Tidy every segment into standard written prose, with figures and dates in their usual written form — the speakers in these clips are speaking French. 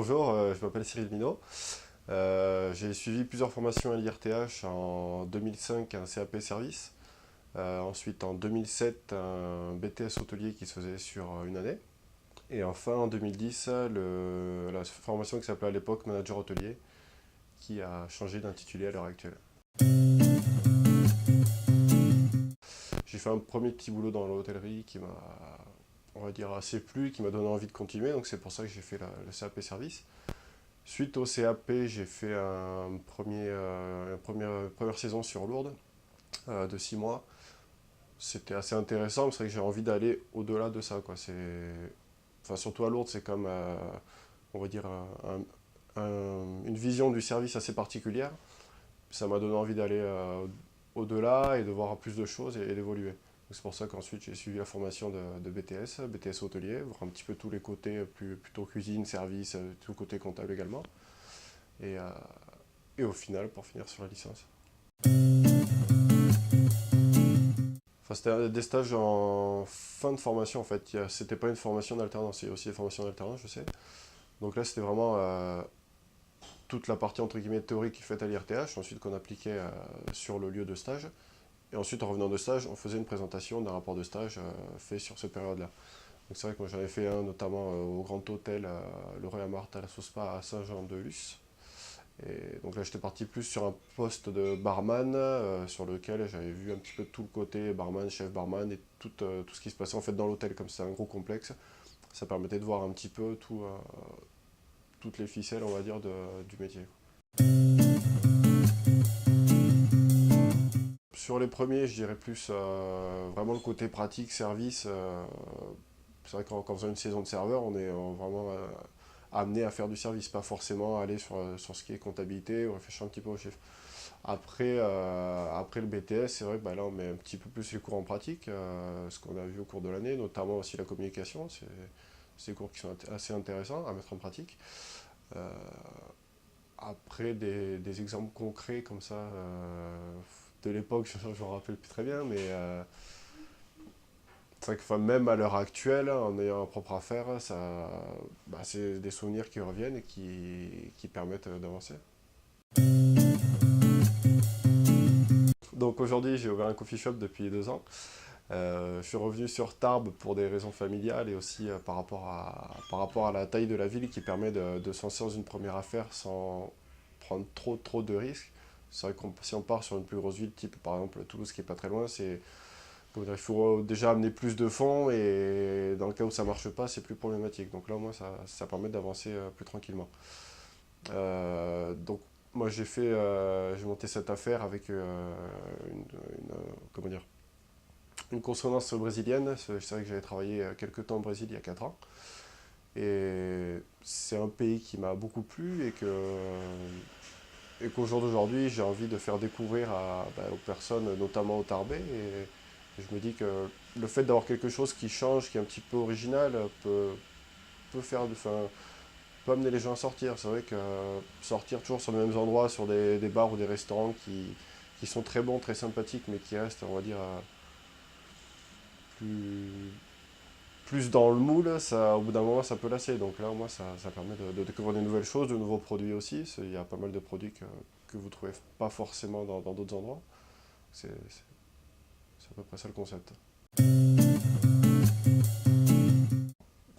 bonjour, je m'appelle Cyril Minot. J'ai suivi plusieurs formations à l'IRTH en 2005, un CAP service. Ensuite en 2007, un BTS hôtelier qui se faisait sur une année. Et enfin en 2010, la formation qui s'appelait à l'époque manager hôtelier, qui a changé d'intitulé à l'heure actuelle. J'ai fait un premier petit boulot dans l'hôtellerie qui m'a, on va dire, assez plu, qui m'a donné envie de continuer, donc c'est pour ça que j'ai fait le CAP service. Suite au CAP, j'ai fait une première saison sur Lourdes de 6 mois. C'était assez intéressant, c'est vrai que j'ai envie d'aller au-delà de ça, quoi. Enfin, surtout à Lourdes, c'est comme, on va dire, une vision du service assez particulière. Ça m'a donné envie d'aller au-delà et de voir plus de choses et d'évoluer. C'est pour ça qu'ensuite j'ai suivi la formation de BTS hôtelier, voir un petit peu tous les côtés, plutôt cuisine, service, tout le côté comptable également. Et, euh, et au final, pour finir sur la licence. Enfin, c'était des stages en fin de formation en fait. C'était pas une formation d'alternance, il y a aussi des formations d'alternance, je sais. Donc là, c'était vraiment toute la partie entre guillemets théorique faite à l'IRTH, ensuite qu'on appliquait sur le lieu de stage. Et ensuite, en revenant de stage, on faisait une présentation d'un rapport de stage fait sur cette période-là. Donc c'est vrai que moi j'en ai fait un notamment au Grand Hôtel, le Royal Marthe à la Sauce Spa à Saint-Jean-de-Luz. Et donc là, j'étais parti plus sur un poste de barman, sur lequel j'avais vu un petit peu tout le côté barman, chef barman et tout ce qui se passait en fait dans l'hôtel, comme c'est un gros complexe. Ça permettait de voir un petit peu toutes les ficelles, on va dire, du métier. Sur les premiers, je dirais plus vraiment le côté pratique, service. C'est vrai qu'en faisant une saison de serveur, on est vraiment amené à faire du service, pas forcément aller sur ce qui est comptabilité ou réfléchir un petit peu aux chiffres. Après le BTS, c'est vrai que bah, là on met un petit peu plus les cours en pratique, ce qu'on a vu au cours de l'année, notamment aussi la communication, c'est des cours qui sont assez intéressants à mettre en pratique. Euh, Après des exemples concrets comme ça, de l'époque, je ne me rappelle plus très bien, mais c'est vrai que enfin, même à l'heure actuelle, en ayant un propre affaire, bah, c'est des souvenirs qui reviennent et qui permettent d'avancer. Donc aujourd'hui, j'ai ouvert un coffee shop depuis 2 ans. Je suis revenu sur Tarbes pour des raisons familiales et aussi par rapport à la taille de la ville qui permet de se lancer dans une première affaire sans prendre trop de risques. C'est vrai que si on part sur une plus grosse ville, type par exemple Toulouse qui est pas très loin, comment dire, il faut déjà amener plus de fonds et dans le cas où ça marche pas, c'est plus problématique. Donc là, au moins, ça permet d'avancer plus tranquillement. Donc moi, j'ai monté cette affaire avec comment dire, une consonance brésilienne. C'est vrai que j'avais travaillé quelques temps au Brésil il y a 4 ans. Et c'est un pays qui m'a beaucoup plu et qu'au jour d'aujourd'hui, j'ai envie de faire découvrir aux personnes, notamment au Tarbais. Et je me dis que le fait d'avoir quelque chose qui change, qui est un petit peu original, peut amener les gens à sortir. C'est vrai que sortir toujours sur les mêmes endroits, sur des bars ou des restaurants qui sont très bons, très sympathiques, mais qui restent, on va dire, plus, plus dans le moule, au bout d'un moment, ça peut lasser. Donc là, au moins, ça permet de découvrir des nouvelles choses, de nouveaux produits aussi. Il y a pas mal de produits que vous ne trouvez pas forcément dans d'autres endroits. C'est à peu près ça le concept.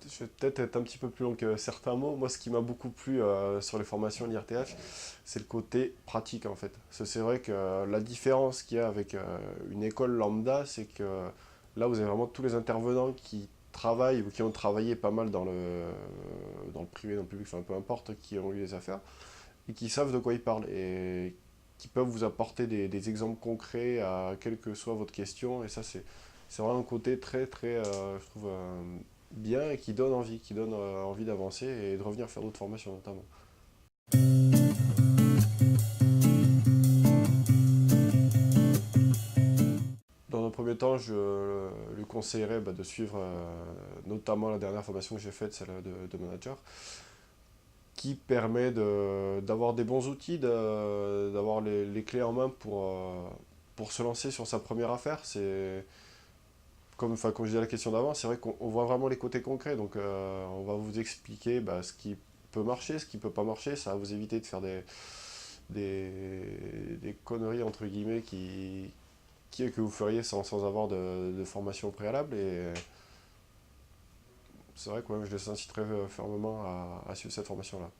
Je vais peut-être être un petit peu plus long que certains mots. Moi, ce qui m'a beaucoup plu sur les formations de l'IRTH, c'est le côté pratique en fait. C'est vrai que la différence qu'il y a avec une école lambda, c'est que là, vous avez vraiment tous les intervenants qui travaillent ou qui ont travaillé pas mal dans le privé, dans le public, enfin peu importe, qui ont eu des affaires, et qui savent de quoi ils parlent et qui peuvent vous apporter des exemples concrets à quelle que soit votre question. Et ça, c'est vraiment un côté très, je trouve, bien et qui donne envie d'avancer et de revenir faire d'autres formations notamment. Dans un premier temps, je lui conseillerais de suivre notamment la dernière formation que j'ai faite, celle de manager, qui permet d'avoir des bons outils, d'avoir les clés en main pour se lancer sur sa première affaire. Comme je disais à la question d'avant, c'est vrai qu'on voit vraiment les côtés concrets. Donc on va vous expliquer ce qui peut marcher, ce qui peut pas marcher, ça va vous éviter de faire des conneries entre guillemets que vous feriez sans avoir de formation préalable. Et c'est vrai que ouais, je les inciterais fermement à suivre cette formation-là.